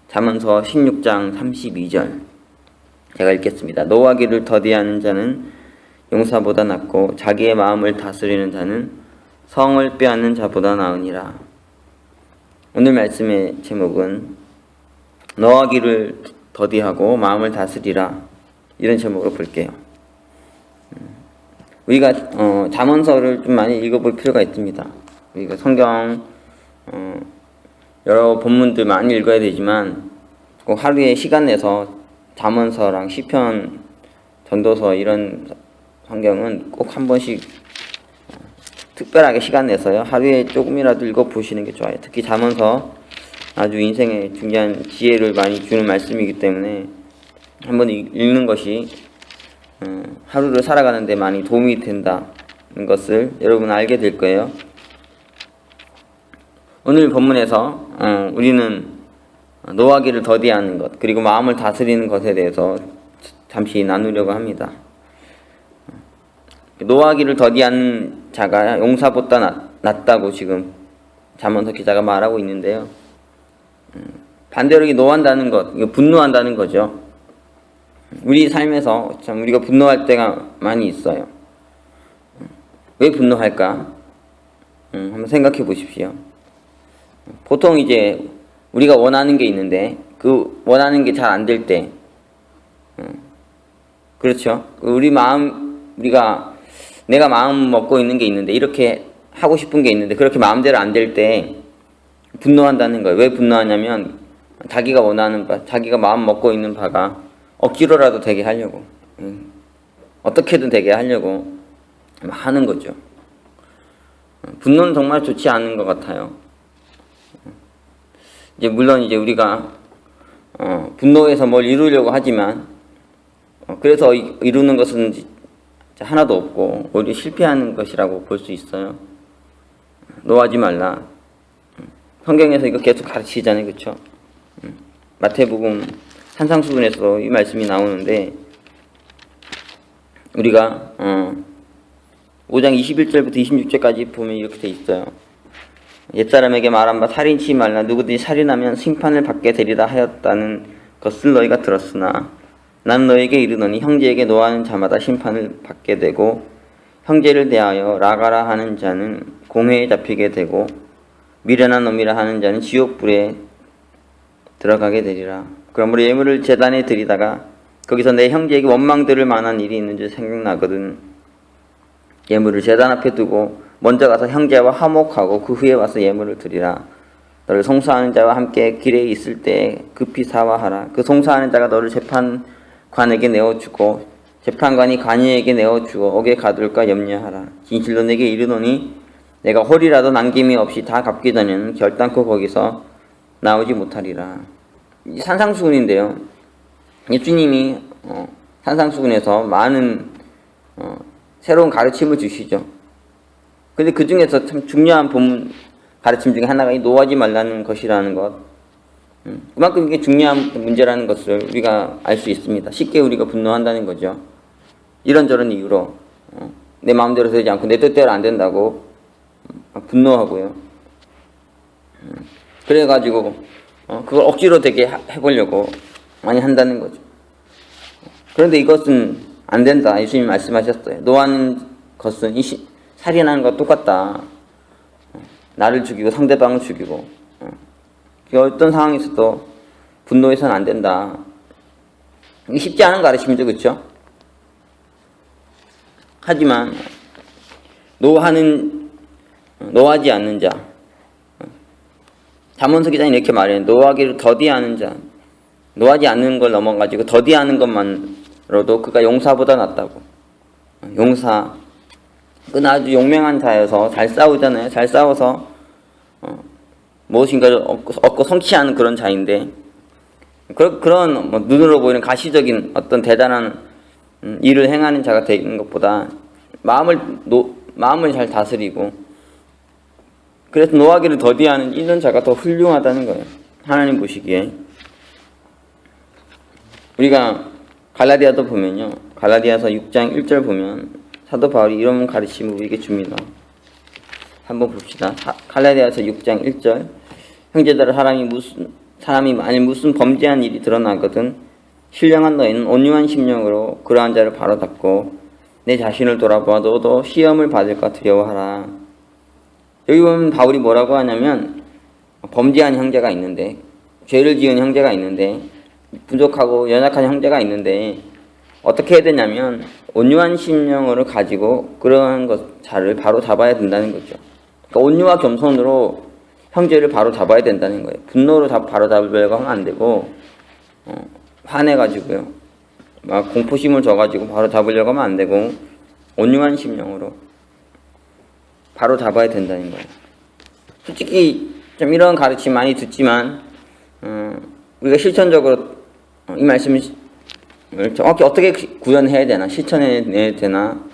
잠언서 16장 32절 제가 읽겠습니다. 노하기를 더디하는 자는 용사보다 낫고 자기의 마음을 다스리는 자는 성을 빼앗는 자보다 나으니라. 오늘 말씀의 제목은 노하기를 더디하고 마음을 다스리라, 이런 제목으로 볼게요. 우리가 잠언서를 좀 많이 읽어볼 필요가 있습니다. 우리가 성경 여러 본문들 많이 읽어야 되지만 꼭 하루에 시간 내서 잠언서랑 시편, 전도서 이런 성경은 꼭 한 번씩 특별하게 시간 내서요 하루에 조금이라도 읽어보시는 게 좋아요. 특히 잠언서 아주 인생에 중요한 지혜를 많이 주는 말씀이기 때문에 한번 읽는 것이 하루를 살아가는 데 많이 도움이 된다는 것을 여러분 알게 될 거예요. 오늘 본문에서 우리는 노하기를 더디하는 것, 그리고 마음을 다스리는 것에 대해서 잠시 나누려고 합니다. 노하기를 더디하는 자가 용사보다 낫다고 지금 잠언서 기자가 말하고 있는데요. 반대로 노한다는 것, 이거 분노한다는 거죠. 우리 삶에서 참 우리가 분노할 때가 많이 있어요. 왜 분노할까? 한번 생각해 보십시오. 보통 이제 우리가 원하는 게 있는데 그 원하는 게 잘 안 될 때, 그렇죠? 내가 마음 먹고 있는 게 있는데, 이렇게 하고 싶은 게 있는데 그렇게 마음대로 안 될 때 분노한다는 거예요. 왜 분노하냐면 자기가 원하는 바, 자기가 마음 먹고 있는 바가 억지로라도 되게 하려고, 어떻게든 되게 하려고 하는 거죠. 분노는 정말 좋지 않은 것 같아요. 물론 우리가 분노해서 뭘 이루려고 하지만 그래서 이루는 것은 하나도 없고 오히려 실패하는 것이라고 볼 수 있어요. 노하지 말라. 성경에서 이거 계속 가르치잖아요, 그렇죠? 마태복음 산상수훈에서 이 말씀이 나오는데 우리가 5장 21절부터 26절까지 보면 이렇게 돼 있어요. 옛사람에게 말한 바 살인치 말라. 누구든지 살인하면 심판을 받게 되리라 하였다는 것을 너희가 들었으나 나는 너희에게 이르노니 형제에게 노하는 자마다 심판을 받게 되고 형제를 대하여 라가라 하는 자는 공회에 잡히게 되고 미련한 놈이라 하는 자는 지옥불에 들어가게 되리라. 그러므로 예물을 제단에 드리다가 거기서 내 형제에게 원망 들을 만한 일이 있는 줄 생각나거든 예물을 제단 앞에 두고 먼저 가서 형제와 화목하고 그 후에 와서 예물을 드리라. 너를 송사하는 자와 함께 길에 있을 때 급히 사화하라. 그 송사하는 자가 너를 재판관에게 내어주고 재판관이 관이에게 내어주고 옥에 가둘까 염려하라. 진실로 내게 이르노니 내가 홀이라도 남김이 없이 다 갚기 전에는 결단코 거기서 나오지 못하리라. 산상수훈인데요. 예수님이 산상수훈에서 많은 새로운 가르침을 주시죠. 근데 그 중에서 참 중요한 본문 가르침 중에 하나가 이 노하지 말라는 것이라는 것. 그만큼 이게 중요한 문제라는 것을 우리가 알 수 있습니다. 쉽게 우리가 분노한다는 거죠. 이런저런 이유로 내 마음대로 되지 않고 내 뜻대로 안 된다고 분노하고요. 그래가지고 그걸 억지로 되게 해보려고 많이 한다는 거죠. 그런데 이것은 안 된다. 예수님이 말씀하셨어요. 노하는 것은 살인하는 것 똑같다. 나를 죽이고 상대방을 죽이고 어떤 상황에서도 분노해서는 안 된다. 이게 쉽지 않은 가르침이죠, 그렇죠? 하지만 노하지 않는 자, 잠언서 기자는 이렇게 말해요. 노하기를 더디하는 자, 노하지 않는 걸 넘어가지고 더디하는 것만으로도 그가 용사보다 낫다고. 용사, 그는 아주 용맹한 자여서 잘 싸우잖아요. 잘 싸워서 무엇인가를 얻고 성취하는 그런 자인데, 그런 눈으로 보이는 가시적인 어떤 대단한 일을 행하는 자가 되는 것보다 마음을 잘 다스리고 그래서 노하기를 더디하는 이런 자가 더 훌륭하다는 거예요. 하나님 보시기에. 우리가 갈라디아도 보면요, 갈라디아서 6장 1절 보면 사도 바울이 이런 가르침을 우리에게 줍니다. 한번 봅시다. 갈라디아서 6장 1절. 형제들아, 사람이 사람이 만일 무슨 범죄한 일이 드러나거든 신령한 너희는 온유한 심령으로 그러한 자를 바로잡고 내 자신을 돌아보아 너도 시험을 받을까 두려워하라. 여기 보면 바울이 뭐라고 하냐면 범죄한 형제가 있는데 죄를 지은 형제가 있는데 부족하고 연약한 형제가 있는데 어떻게 해야 되냐면 온유한 심령을 가지고 그러한 자를 바로 잡아야 된다는 거죠. 그러니까 온유와 겸손으로 형제를 바로 잡아야 된다는 거예요. 분노로 바로 잡으려고 하면 안 되고 화내가지고요. 막 공포심을 줘가지고 바로 잡으려고 하면 안 되고 온유한 심령으로 바로 잡아야 된다는 거예요. 솔직히 좀 이런 가르침 많이 듣지만 우리가 실천적으로 이 말씀을 정확히 어떻게 구현해야 되나 실천해야 되나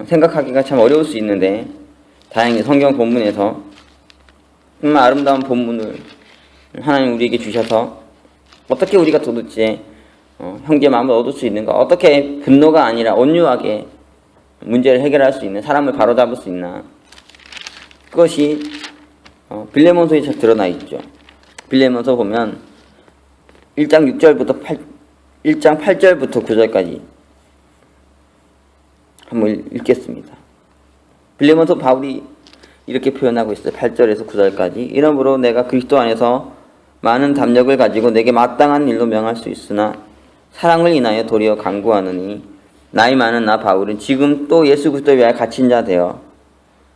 생각하기가 참 어려울 수 있는데 다행히 성경 본문에서 정말 아름다운 본문을 하나님 우리에게 주셔서 어떻게 우리가 도대체 형제 마음을 얻을 수 있는가, 어떻게 분노가 아니라 온유하게 문제를 해결할 수 있는, 사람을 바로잡을 수 있나, 그것이 빌레몬서에 잘 드러나 있죠. 빌레몬서 보면 1장 8절부터 9절까지 한번 읽겠습니다. 빌레몬서 바울이 이렇게 표현하고 있어요. 8절에서 9절까지. 이러므로 내가 그리스도 안에서 많은 담력을 가지고 내게 마땅한 일로 명할 수 있으나 사랑을 인하여 도리어 간구하느니 나이 많은 나 바울은 지금 또 예수 그리스도를 위하여 갇힌 자 되어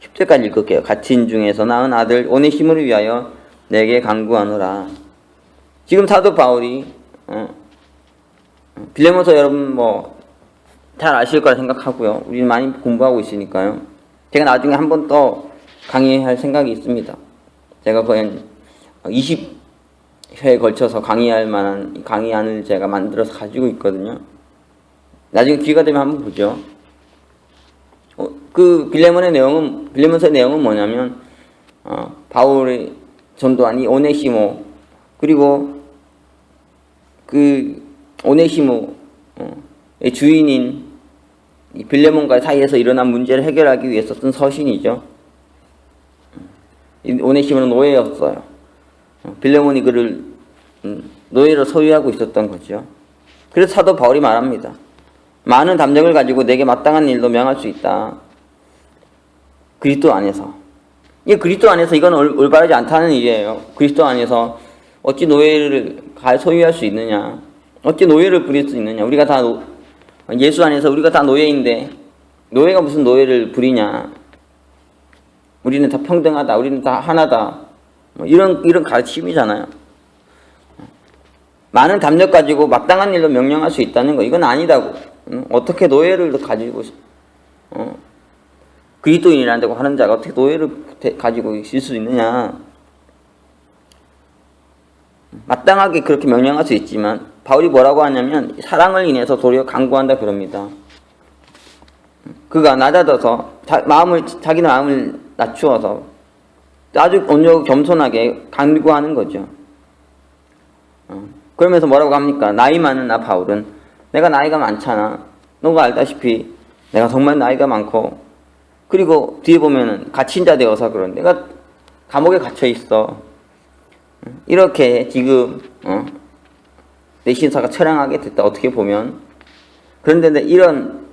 10절까지 읽을게요. 갇힌 중에서 낳은 아들 오네시모를 위하여 내게 간구하노라. 지금 사도 바울이 빌레몬서 여러분 잘 아실 거라 생각하고요. 우리는 많이 공부하고 있으니까요. 제가 나중에 한 번 더 강의할 생각이 있습니다. 제가 거의 20회에 걸쳐서 강의할 만한 강의안을 제가 만들어서 가지고 있거든요. 나중에 기회가 되면 한번 보죠. 그 빌레몬서의 내용은 뭐냐면 바울의 전도한 이 오네시모, 그리고 그 오네시모의 주인인 이 빌레몬과의 사이에서 일어난 문제를 해결하기 위해서 쓴 서신이죠. 이 오네시모는 노예였어요. 빌레몬이 그를 노예로 소유하고 있었던 거죠. 그래서 사도 바울이 말합니다. 많은 담력을 가지고 내게 마땅한 일도 명할 수 있다. 그리스도 안에서. 이 그리스도 안에서 이건 올바르지 않다는 일이에요. 그리스도 안에서 어찌 노예를 소유할 수 있느냐? 어찌 노예를 부릴 수 있느냐? 우리가 다 예수 안에서 우리가 다 노예인데 노예가 무슨 노예를 부리냐? 우리는 다 평등하다. 우리는 다 하나다. 이런 가르침이잖아요. 많은 담력 가지고 마땅한 일로 명령할 수 있다는 거, 이건 아니다고. 어떻게 노예를 가지고 그리스도인이라고 하는 자가 어떻게 노예를 가지고 있을 수 있느냐? 마땅하게 그렇게 명령할 수 있지만 바울이 뭐라고 하냐면 사랑을 인해서 도리어 간구한다 그럽니다. 그가 낮아져서 자기 마음을 낮추어서 아주 온유하고 겸손하게 간구하는 거죠. 그러면서 뭐라고 합니까? 나이 많은 나 바울은, 내가 나이가 많잖아. 너가 알다시피 내가 정말 나이가 많고, 그리고 뒤에 보면은 갇힌 자 되어서 그런, 내가 감옥에 갇혀 있어. 이렇게 지금 내 신사가 처량하게 됐다. 어떻게 보면. 그런데 이런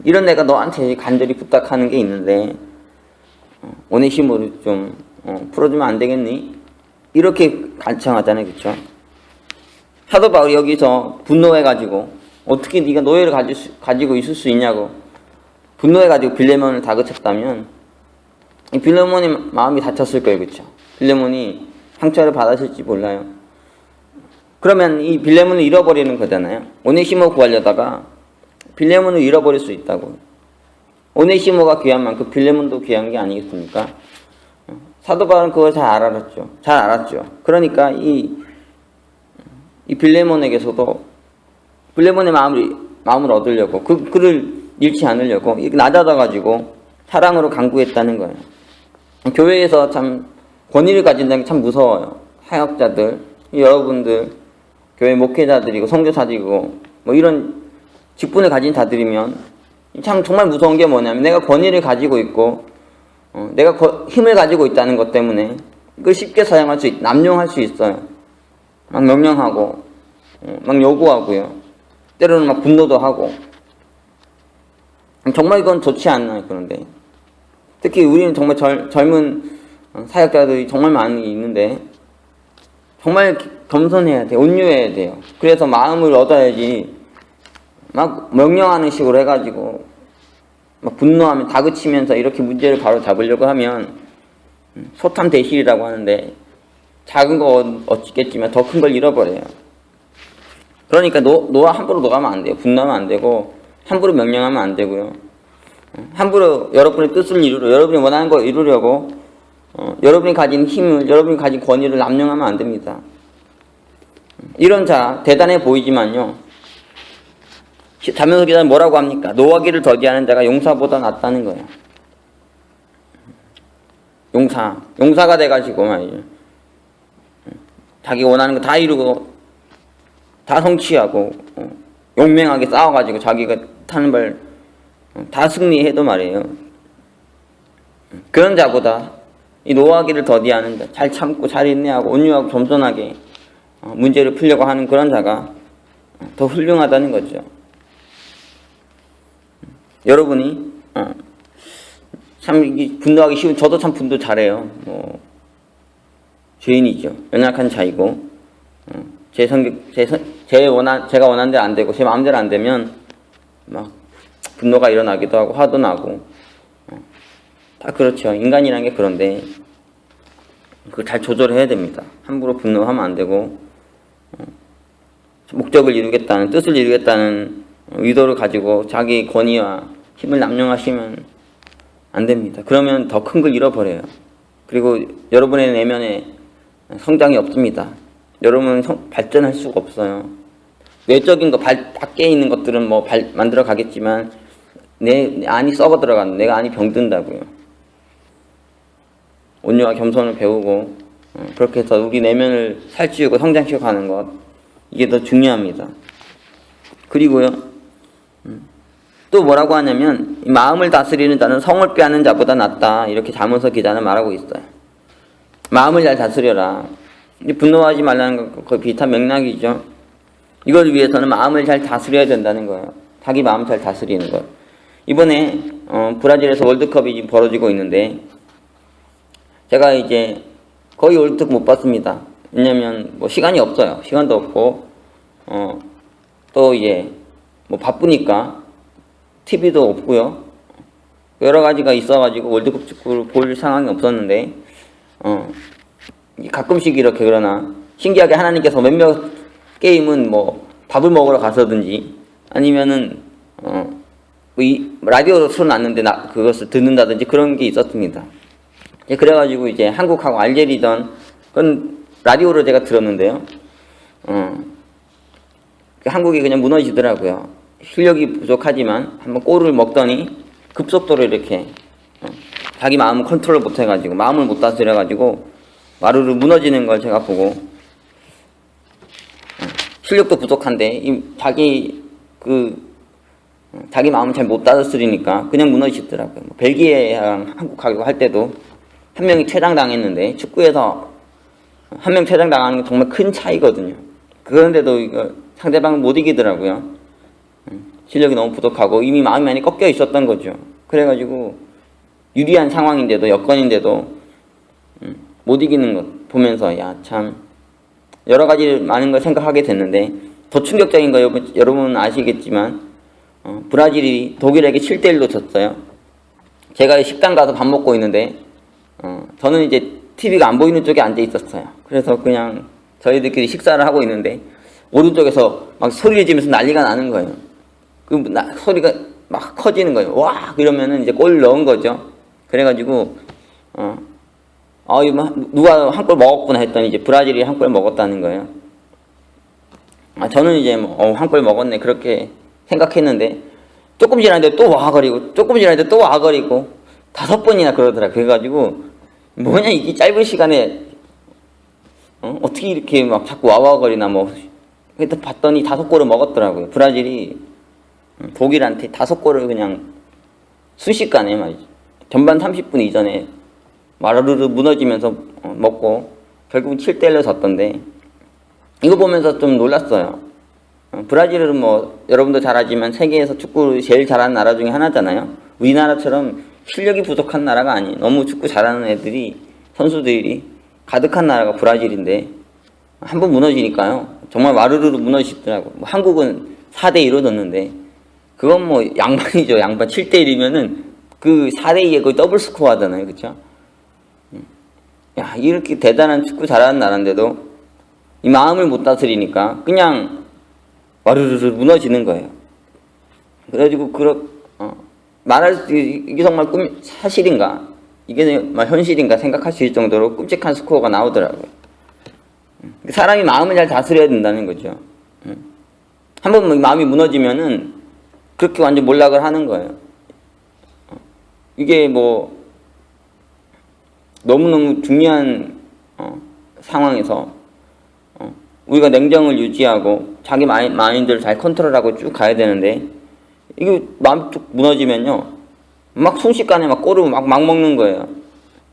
내가 너한테 간절히 부탁하는 게 있는데 오네시모를 좀 풀어주면 안 되겠니? 이렇게 간청하잖아요. 그렇죠? 사도 바울이 여기서 분노해가지고 어떻게 네가 노예를 가지고 있을 수 있냐고 분노해가지고 빌레몬을 다그쳤다면 이 빌레몬이 마음이 다쳤을 거예요. 그렇죠? 빌레몬이 상처를 받았을지 몰라요. 그러면 이 빌레몬을 잃어버리는 거잖아요. 오네시모 구하려다가 빌레몬을 잃어버릴 수 있다고. 오네시모가 귀한 만큼 빌레몬도 귀한 게 아니겠습니까? 사도 바울은 그걸 잘 알았죠. 그러니까 이 빌레몬에게서도 빌레몬의 마음을 얻으려고 그를 잃지 않으려고 낮아져가지고 사랑으로 간구했다는 거예요. 교회에서 참 권위를 가진다는 게 참 무서워요. 사역자들, 여러분들, 교회 목회자들이고 선교사들이고 이런 직분을 가진 자들이면 참 정말 무서운 게 뭐냐면 내가 권위를 가지고 있고 내가 힘을 가지고 있다는 것 때문에 그걸 쉽게 사용할 수 남용할 수 있어요. 막 명령하고 막 요구하고요. 때로는 막 분노도 하고. 정말 이건 좋지 않나요? 그런데 특히 우리는 정말 젊은 사역자들이 정말 많이 있는데 정말 겸손해야 돼요. 온유해야 돼요. 그래서 마음을 얻어야지 막 명령하는 식으로 해가지고 막 분노하면 다그치면서 이렇게 문제를 바로 잡으려고 하면 소탐 대실이라고 하는데 작은 거 얻겠지만 더 큰 걸 잃어버려요. 그러니까 함부로 녹아면 안 돼요. 분노하면 안 되고 함부로 명령하면 안 되고요. 함부로 여러분의 뜻을 여러분이 원하는 거 이루려고 여러분이 가진 힘을, 여러분이 가진 권위를 남용하면 안 됩니다. 이런 자 대단해 보이지만요. 자면서 기자는 뭐라고 합니까? 노하기를 더디하는 자가 용사보다 낫다는 거예요. 용사가 돼가지고 말이죠. 자기 원하는 거 다 이루고 다 성취하고 용맹하게 싸워가지고 자기가 타는 발 다 승리해도 말이에요. 그런 자보다 이 노하기를 더디하는 자, 잘 참고 잘 인내하고 온유하고 겸손하게 문제를 풀려고 하는 그런 자가 더 훌륭하다는 거죠. 여러분이 참 분노하기 쉬운, 저도 참 분노 잘해요. 죄인이죠. 연약한 자이고 제가 원하는 대로 안 되고 제 마음대로 안 되면 막 분노가 일어나기도 하고 화도 나고 다 그렇죠. 인간이라는 게 그런데 그걸 잘 조절해야 됩니다. 함부로 분노하면 안 되고 목적을 이루겠다는, 뜻을 이루겠다는 의도를 가지고 자기 권위와 힘을 남용하시면 안 됩니다. 그러면 더 큰 걸 잃어버려요. 그리고 여러분의 내면에 성장이 없습니다. 여러분은 발전할 수가 없어요. 외적인 거, 밖에 있는 것들은 만들어 가겠지만 내 안이 썩어 들어가는, 내가 안이 병든다고요. 온유와 겸손을 배우고 그렇게 해서 우리 내면을 살찌우고 성장시켜 가는 것, 이게 더 중요합니다. 그리고요, 또 뭐라고 하냐면 마음을 다스리는 자는 성을 빼앗는 자보다 낫다, 이렇게 잠언서 기자는 말하고 있어요. 마음을 잘 다스려라. 분노하지 말라는 것 거의 비슷한 맥락이죠. 이걸 위해서는 마음을 잘 다스려야 된다는 거예요. 자기 마음 잘 다스리는 것. 이번에 브라질에서 월드컵이 지금 벌어지고 있는데 제가 이제 거의 월드컵 못 봤습니다. 왜냐면 시간이 없어요. 시간도 없고 또 이제 바쁘니까 TV도 없고요. 여러 가지가 있어가지고 월드컵 축구를 볼 상황이 없었는데 가끔씩 이렇게, 그러나 신기하게 하나님께서 몇몇 게임은 밥을 먹으러 가서든지 아니면은 라디오로 틀어놨는데 그것을 듣는다든지 그런 게 있었습니다. 그래가지고 이제 한국하고 알제리전, 그건 라디오로 제가 들었는데요. 한국이 그냥 무너지더라고요. 실력이 부족하지만 한번 골을 먹더니 급속도로 이렇게 자기 마음을 컨트롤 못해가지고, 마음을 못 다스려가지고 마루로 무너지는 걸 제가 보고, 실력도 부족한데 자기 마음을 잘 못 다스리니까 그냥 무너지더라고요. 벨기에랑 한국하고 할 때도 한 명이 퇴장당했는데, 축구에서 한 명 퇴장당하는 게 정말 큰 차이거든요. 그런데도 이거 상대방을 못 이기더라고요. 실력이 너무 부족하고 이미 마음이 많이 꺾여 있었던 거죠. 그래가지고 유리한 상황인데도, 여건인데도 못 이기는 것 보면서 참 여러 가지 많은 걸 생각하게 됐는데, 더 충격적인 거 여러분 아시겠지만 브라질이 독일에게 7대1로 졌어요. 제가 식당 가서 밥 먹고 있는데 저는 이제 TV가 안 보이는 쪽에 앉아 있었어요. 그래서 그냥 저희들끼리 식사를 하고 있는데 오른쪽에서 막 소리를 지르면서 난리가 나는 거예요. 소리가 막 커지는 거예요. 와! 그러면은 이제 골 넣은 거죠. 그래가지고 누가 한 골 먹었구나 했더니 이제 브라질이 한 골 먹었다는 거예요. 저는 이제 한 골 먹었네 그렇게 생각했는데, 조금 지났는데 또 와거리고, 조금 지났는데 또 와거리고 5번이나 그러더라. 그래가지고 뭐냐 이게 짧은 시간에 어떻게 이렇게 막 자꾸 와거리나 그래서 봤더니 5골을 먹었더라고요. 브라질이 독일한테 5골을 그냥 순식간에 말이죠. 전반 30분 이전에 마르르 무너지면서 먹고 결국은 7대1로 졌던데 이거 보면서 좀 놀랐어요. 브라질은 뭐 여러분도 잘 알지만 세계에서 축구를 제일 잘하는 나라 중에 하나잖아요. 우리나라처럼 실력이 부족한 나라가 아니에요. 너무 축구 잘하는 애들이 선수들이 가득한 나라가 브라질인데 한번 무너지니까요. 정말 와르르르 무너지더라고요. 뭐 한국은 4대2로 졌는데 그건 뭐 양반이죠. 양반 7대1이면은 그 4대2에 거의 더블 스코어 하잖아요. 그쵸? 야, 이렇게 대단한 축구 잘하는 나라인데도 이 마음을 못 다스리니까 그냥 와르르르 무너지는 거예요. 그래가지고 말할 수 이게 정말 사실인가? 이게 정말 현실인가 생각할 수 있을 정도로 끔찍한 스코어가 나오더라고요. 사람이 마음을 잘 다스려야 된다는 거죠. 한번 마음이 무너지면은 그렇게 완전 몰락을 하는 거예요. 이게 뭐 너무너무 중요한 상황에서 우리가 냉정을 유지하고 자기 마인드를 잘 컨트롤하고 쭉 가야 되는데 이게 마음이 쭉 무너지면요 막 순식간에 막 골을 막 먹는 거예요.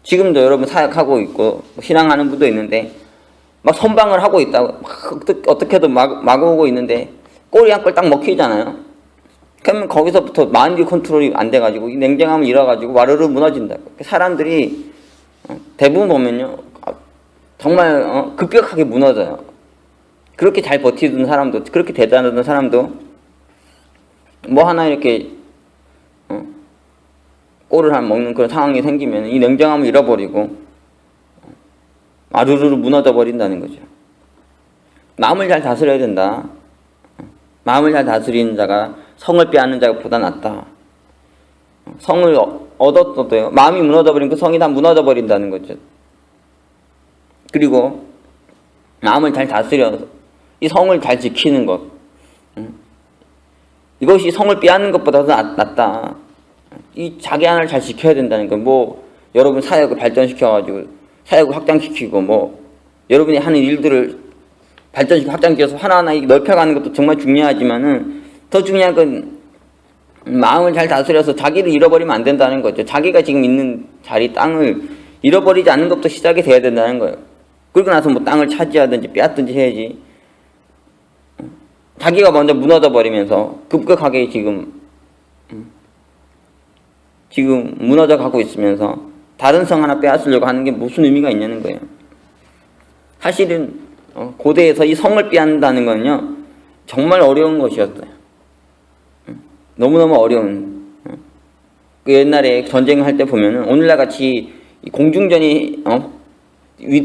지금도 여러분 사역하고 있고 신앙하는 분도 있는데 막 선방을 하고 있다고 막 어떻게든 막 오고 있는데 골이 한 골 딱 먹히잖아요. 그러면 거기서부터 마인드 컨트롤이 안 돼가지고 이 냉정함을 잃어가지고 와르르 무너진다. 사람들이 대부분 보면요 정말 급격하게 무너져요. 그렇게 잘 버티던 사람도 그렇게 대단하던 사람도 뭐 하나 이렇게 골을 한 먹는 그런 상황이 생기면 이 냉정함을 잃어버리고 와르르 무너져 버린다는 거죠. 마음을 잘 다스려야 된다. 마음을 잘 다스리는 자가 성을 빼앗는 자보다 낫다. 성을 얻었어도요. 마음이 무너져버리면 그 성이 다 무너져버린다는 거죠. 그리고 마음을 잘 다스려서 이 성을 잘 지키는 것. 이것이 성을 빼앗는 것보다 더 낫다. 이 자기 하나를 잘 지켜야 된다는 거. 뭐 여러분 사역을 발전시켜가지고 사역을 확장시키고 뭐 여러분이 하는 일들을 발전시키고 확장시켜서 하나하나 넓혀가는 것도 정말 중요하지만은 더 중요한 건 마음을 잘 다스려서 자기를 잃어버리면 안 된다는 거죠. 자기가 지금 있는 자리 땅을 잃어버리지 않는 것부터 시작이 돼야 된다는 거예요. 그러고 나서 뭐 땅을 차지하든지 빼앗든지 해야지. 자기가 먼저 무너져 버리면서 급격하게 지금 무너져 가고 있으면서 다른 성 하나 빼앗으려고 하는 게 무슨 의미가 있냐는 거예요. 사실은 고대에서 이 성을 빼앗는다는 건요 정말 어려운 것이었어요. 너무너무 어려운. 그 옛날에 전쟁할 때 보면은 오늘날 같이 공중전이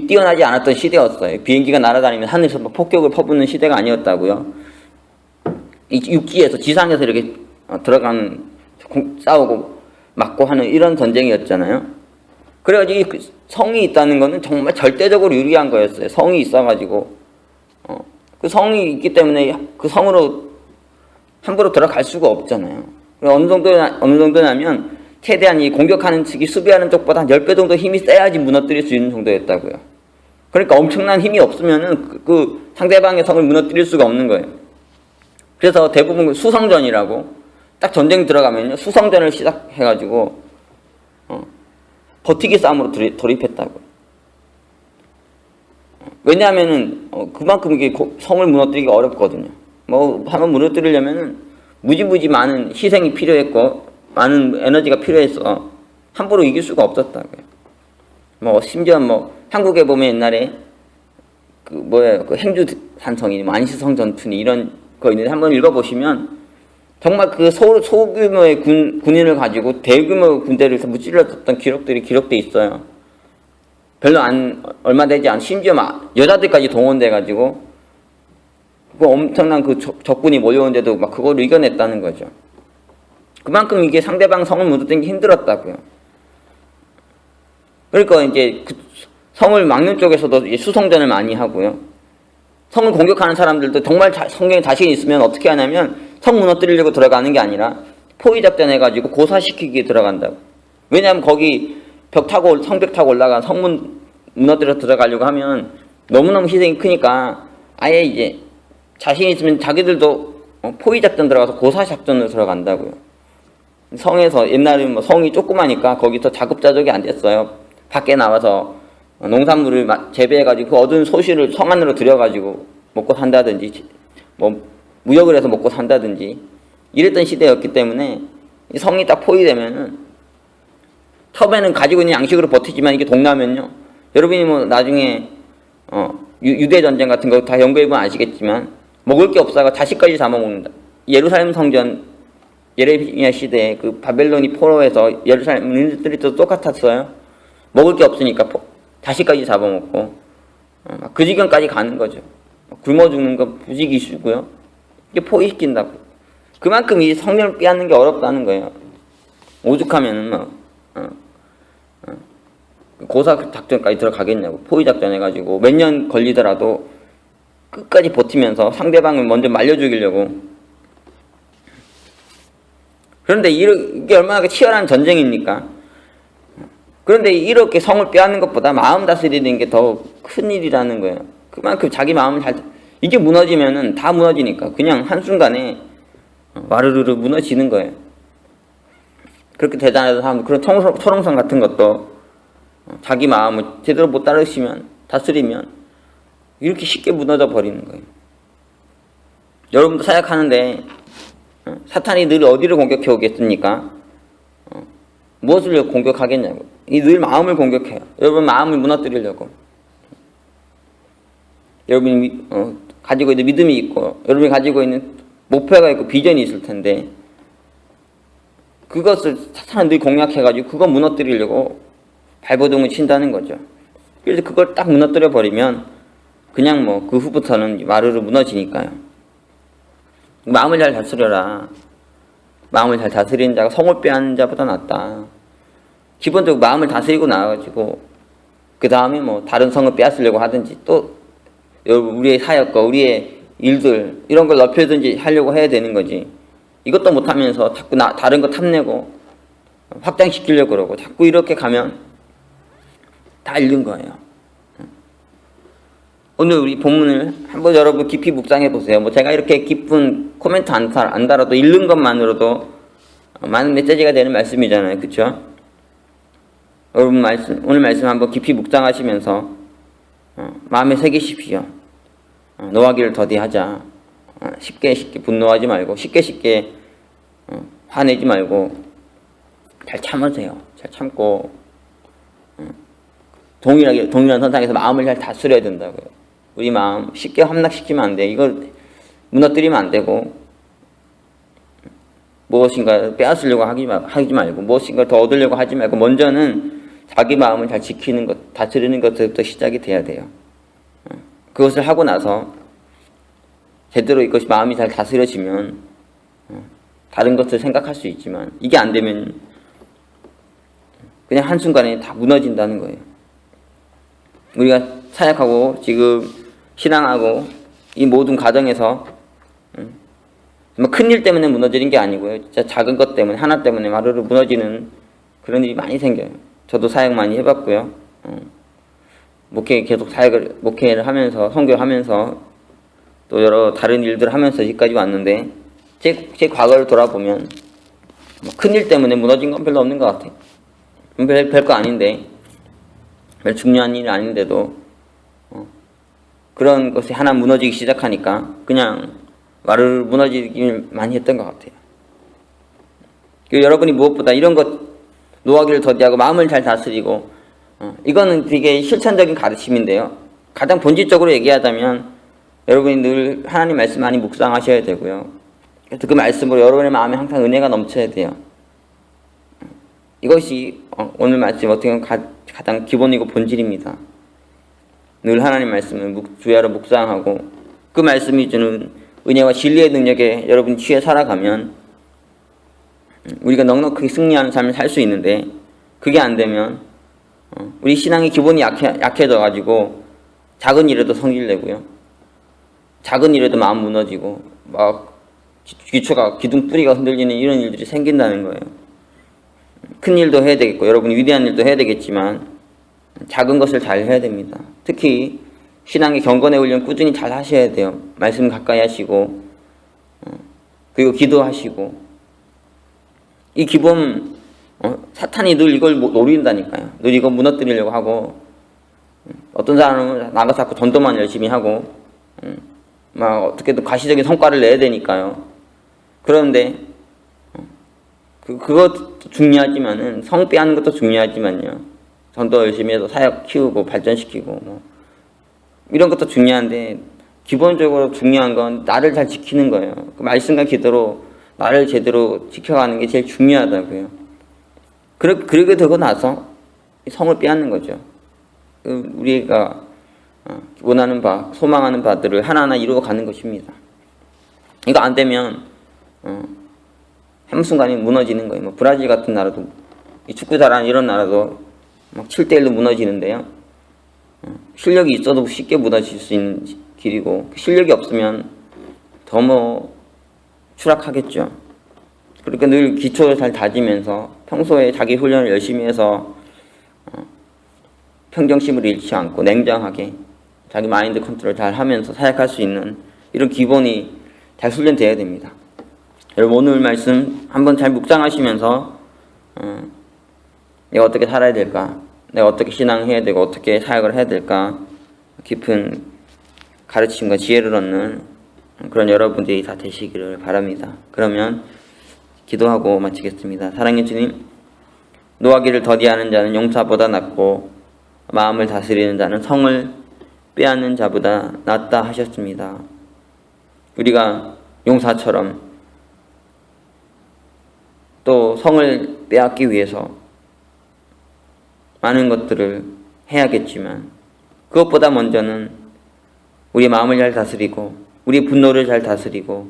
뛰어나지 않았던 시대였어요. 비행기가 날아다니면 하늘에서 막 폭격을 퍼붓는 시대가 아니었다고요. 육지에서 지상에서 이렇게 들어가는 싸우고 맞고 하는 이런 전쟁이었잖아요. 그래가지고 성이 있다는 거는 정말 절대적으로 유리한 거였어요. 성이 있어가지고 그 성이 있기 때문에 그 성으로 함부로 들어갈 수가 없잖아요. 어느 정도냐면 최대한 이 공격하는 측이 수비하는 쪽보다 한 10배 정도 힘이 세야지 무너뜨릴 수 있는 정도였다고요. 그러니까 엄청난 힘이 없으면은 그 상대방의 성을 무너뜨릴 수가 없는 거예요. 그래서 대부분 수성전이라고 딱 전쟁 들어가면요 수성전을 시작해가지고 버티기 싸움으로 돌입했다고요. 왜냐하면은 그만큼 이게 성을 무너뜨리기가 어렵거든요. 뭐 한번 무너뜨리려면은 무지무지 많은 희생이 필요했고 많은 에너지가 필요해서 함부로 이길 수가 없었다고요. 뭐 심지어 뭐 한국에 보면 옛날에 그 행주산성이 안시성 전투니 이런 거 있는데 한번 읽어보시면 정말 그 소규모의 군인을 가지고 대규모 군대를 무찔렀던 기록들이 기록돼 있어요. 별로 얼마 되지 않은 심지어 막 여자들까지 동원돼 가지고 그 엄청난 그 적군이 몰려오는데도 막 그걸 이겨냈다는 거죠. 그만큼 이게 상대방 성을 무너뜨리는 게 힘들었다고요. 그러니까 이제 그 성을 막는 쪽에서도 수성전을 많이 하고요. 성을 공격하는 사람들도 정말 성경에 자신이 있으면 어떻게 하냐면 성 무너뜨리려고 들어가는 게 아니라 포위작전 해가지고 고사시키기에 들어간다고. 왜냐하면 거기 성벽 타고 올라간 성문 무너뜨려 들어가려고 하면 너무너무 희생이 크니까 아예 이제 자신이 있으면 자기들도 포위작전 들어가서 고사작전으로 들어간다고요. 성에서 옛날에는 뭐 성이 조그마니까 거기서 자급자족이 안 됐어요. 밖에 나와서 농산물을 재배해가지고 그 얻은 소실을 성 안으로 들여가지고 먹고 산다든지 뭐 무역을 해서 먹고 산다든지 이랬던 시대였기 때문에 성이 딱 포위되면은 처음에는 가지고 있는 양식으로 버티지만 이게 동나면요, 여러분이 뭐 나중에 유대 전쟁 같은 거 다 연구해보면 아시겠지만 먹을 게 없어가 자식까지 잡아먹는다. 예루살렘 성전 예레미야 시대에 그 바벨론이 포로해서 예루살렘인들이 또 똑같았어요. 먹을 게 없으니까 자식까지 잡아먹고 그 지경까지 가는 거죠. 굶어 죽는 거 부지기수고요. 이게 포위시킨다고. 그만큼 이 성령을 빼앗는 게 어렵다는 거예요. 오죽하면은 고사 작전까지 들어가겠냐고. 포위 작전 해가지고 몇 년 걸리더라도 끝까지 버티면서 상대방을 먼저 말려 죽이려고. 그런데 이게 얼마나 치열한 전쟁입니까? 그런데 이렇게 성을 빼앗는 것보다 마음 다스리는 게 더 큰 일이라는 거예요. 그만큼 자기 마음을 이게 무너지면은 다 무너지니까 그냥 한순간에 와르르르 무너지는 거예요. 그렇게 대단하던 사람들, 그런 초롱성 같은 것도 자기 마음을 제대로 못 다스리면 이렇게 쉽게 무너져 버리는 거예요. 여러분도 사역하는데 사탄이 늘 어디를 공격해 오겠습니까? 무엇을 공격하겠냐고. 늘 마음을 공격해요. 여러분 마음을 무너뜨리려고. 여러분이 가지고 있는 믿음이 있고 여러분이 가지고 있는 목표가 있고 비전이 있을 텐데 그것을 사탄은 늘 공략해가지고 그거 무너뜨리려고 발버둥을 친다는 거죠. 그래서 그걸 딱 무너뜨려 버리면 그냥 뭐 그 후부터는 와르르 무너지니까요. 마음을 잘 다스려라. 마음을 잘 다스리는 자가 성을 빼앗는 자보다 낫다. 기본적으로 마음을 다스리고 나가지고 그 다음에 뭐 다른 성을 빼앗으려고 하든지 또 우리의 사역과 우리의 일들 이런 걸 넓혀든지 하려고 해야 되는 거지. 이것도 못하면서 자꾸 다른 거 탐내고 확장시키려고 그러고 자꾸 이렇게 가면 다 잃는 거예요. 오늘 우리 본문을 한번 여러분 깊이 묵상해 보세요. 뭐 제가 이렇게 깊은 코멘트 안 달아도 읽는 것만으로도 많은 메시지가 되는 말씀이잖아요. 그렇죠? 여러분 오늘 말씀 한번 깊이 묵상하시면서 마음에 새기십시오. 노하기를 더디하자. 쉽게 분노하지 말고 쉽게 화내지 말고 잘 참으세요. 잘 참고 동일한 선상에서 마음을 잘 다스려야 된다고요. 우리 마음 쉽게 함락시키면 안 돼. 이걸 무너뜨리면 안 되고 무엇인가 빼앗으려고 하지 말고 무엇인가 더 얻으려고 하지 말고 먼저는 자기 마음을 잘 지키는 것, 다스리는 것부터 시작이 돼야 돼요. 그것을 하고 나서 제대로 이것이 마음이 잘 다스려지면 다른 것을 생각할 수 있지만 이게 안 되면 그냥 한순간에 다 무너진다는 거예요. 우리가 사역하고 지금 신앙하고 이 모든 과정에서 큰일 때문에 무너지는 게 아니고요. 진짜 작은 것 때문에 하나 때문에 와르르 무너지는 그런 일이 많이 생겨요. 저도 사역 많이 해봤고요. 계속 목회를 하면서 선교하면서 또 여러 다른 일들을 하면서 여기까지 왔는데 제 과거를 돌아보면 큰일 때문에 무너진 건 별로 없는 것 같아요. 별거 아닌데 별 중요한 일이 아닌데도 그런 것이 하나 무너지기 시작하니까 그냥 와르르 무너지길 많이 했던 것 같아요. 여러분이 무엇보다 이런 것 노하기를 더디하고 마음을 잘 다스리고 이거는 되게 실천적인 가르침인데요. 가장 본질적으로 얘기하자면 여러분이 늘 하나님 말씀 많이 묵상하셔야 되고요. 그래서 그 말씀으로 여러분의 마음에 항상 은혜가 넘쳐야 돼요. 이것이 오늘 말씀 어떻게 보면 가장 기본이고 본질입니다. 늘 하나님 말씀을 주야로 묵상하고 그 말씀이 주는 은혜와 진리의 능력에 여러분이 취해 살아가면 우리가 넉넉하게 승리하는 삶을 살 수 있는데 그게 안 되면 우리 신앙의 기본이 약해져가지고 작은 일에도 성질내고요. 작은 일에도 마음 무너지고 막 기둥 뿌리가 흔들리는 이런 일들이 생긴다는 거예요. 큰 일도 해야 되겠고 여러분이 위대한 일도 해야 되겠지만 작은 것을 잘 해야 됩니다. 특히 신앙의 경건의 훈련 꾸준히 잘 하셔야 돼요. 말씀 가까이 하시고 그리고 기도하시고 이 기본 사탄이 늘 이걸 노린다니까요. 늘 이거 무너뜨리려고 하고 어떤 사람은 나가서 자꾸 전도만 열심히 하고 막 어떻게든 가시적인 성과를 내야 되니까요. 그런데 그것도 중요하지만은 성 빼앗는 것도 중요하지만요. 전도 열심히 해서 사역 키우고 발전시키고 뭐 이런 것도 중요한데 기본적으로 중요한 건 나를 잘 지키는 거예요. 그 말씀과 기도로 나를 제대로 지켜가는 게 제일 중요하다고요. 그러게 되고 나서 성을 빼앗는 거죠. 우리가 원하는 바, 소망하는 바들을 하나하나 이루어 가는 것입니다. 이거 안 되면 한순간에 무너지는 거예요. 뭐 브라질 같은 나라도, 이 축구 잘하는 이런 나라도 막 7대1로 무너지는데요. 실력이 있어도 쉽게 무너질 수 있는 길이고, 실력이 없으면 더 뭐 추락하겠죠. 그러니까 늘 기초를 잘 다지면서 평소에 자기 훈련을 열심히 해서 평정심을 잃지 않고 냉정하게 자기 마인드 컨트롤 잘 하면서 사역할 수 있는 이런 기본이 잘 훈련되어야 됩니다. 여러분 오늘 말씀 한번 잘 묵상하시면서 내가 어떻게 살아야 될까? 내가 어떻게 신앙해야 되고 어떻게 사역을 해야 될까? 깊은 가르침과 지혜를 얻는 그런 여러분들이 다 되시기를 바랍니다. 그러면 기도하고 마치겠습니다. 사랑의 주님, 노하기를 더디하는 자는 용사보다 낫고 마음을 다스리는 자는 성을 빼앗는 자보다 낫다 하셨습니다. 우리가 용사처럼 또 성을 빼앗기 위해서 많은 것들을 해야겠지만 그것보다 먼저는 우리의 마음을 잘 다스리고 우리의 분노를 잘 다스리고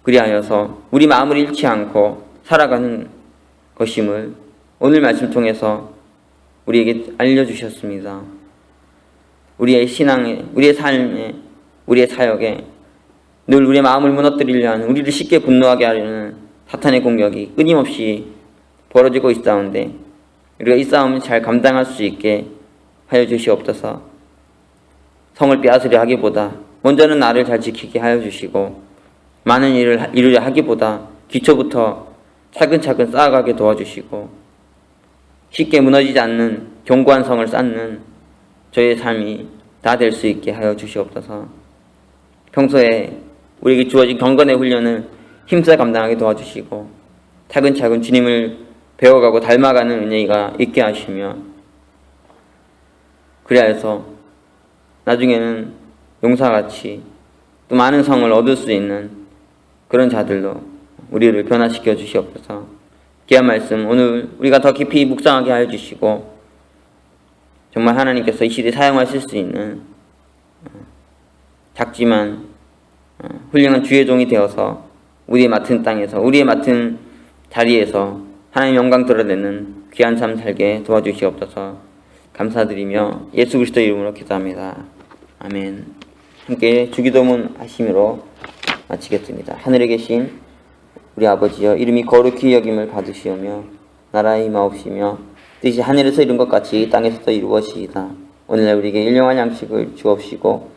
그리하여서 우리 마음을 잃지 않고 살아가는 것임을 오늘 말씀 통해서 우리에게 알려주셨습니다. 우리의 신앙에, 우리의 삶에, 우리의 사역에 늘 우리의 마음을 무너뜨리려 하는, 우리를 쉽게 분노하게 하려는 사탄의 공격이 끊임없이 벌어지고 있사온데 우리가 이 싸움을 잘 감당할 수 있게 하여 주시옵소서. 성을 빼앗으려 하기보다 먼저는 나를 잘 지키게 하여 주시고 많은 일을 이루려 하기보다 기초부터 차근차근 쌓아가게 도와주시고 쉽게 무너지지 않는 견고한 성을 쌓는 저의 삶이 다 될 수 있게 하여 주시옵소서. 평소에 우리에게 주어진 경건의 훈련을 힘써 감당하게 도와주시고 차근차근 주님을 배워가고 닮아가는 은혜가 있게 하시며 그리하여서 나중에는 용사같이 또 많은 성을 얻을 수 있는 그런 자들로 우리를 변화시켜 주시옵소서. 귀한 말씀 오늘 우리가 더 깊이 묵상하게 하여 주시고 정말 하나님께서 이 시대에 사용하실 수 있는 작지만 훌륭한 주의 종이 되어서 우리의 맡은 땅에서 우리의 맡은 자리에서 하나님 영광 드러내는 귀한 삶 살게 도와주시옵소서. 감사드리며 예수 그리스도 이름으로 기도합니다. 아멘. 함께 주기도문 하심으로 마치겠습니다. 하늘에 계신 우리 아버지여, 이름이 거룩히 여김을 받으시오며 나라의 임하옵시며 뜻이 하늘에서 이룬 것 같이 땅에서도 이루어지이다. 오늘날 우리에게 일용할 양식을 주옵시고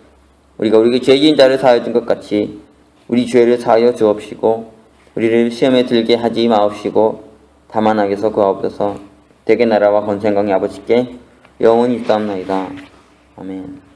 우리가 우리에게 죄 지은 자를 사하여 준 것 같이 우리 죄를 사하여 주옵시고 우리를 시험에 들게 하지 마옵시고 다만 악에서 구하옵소서. 대개 나라와 권세 영광이 아버지께 영원히 있사옵나이다. 아멘.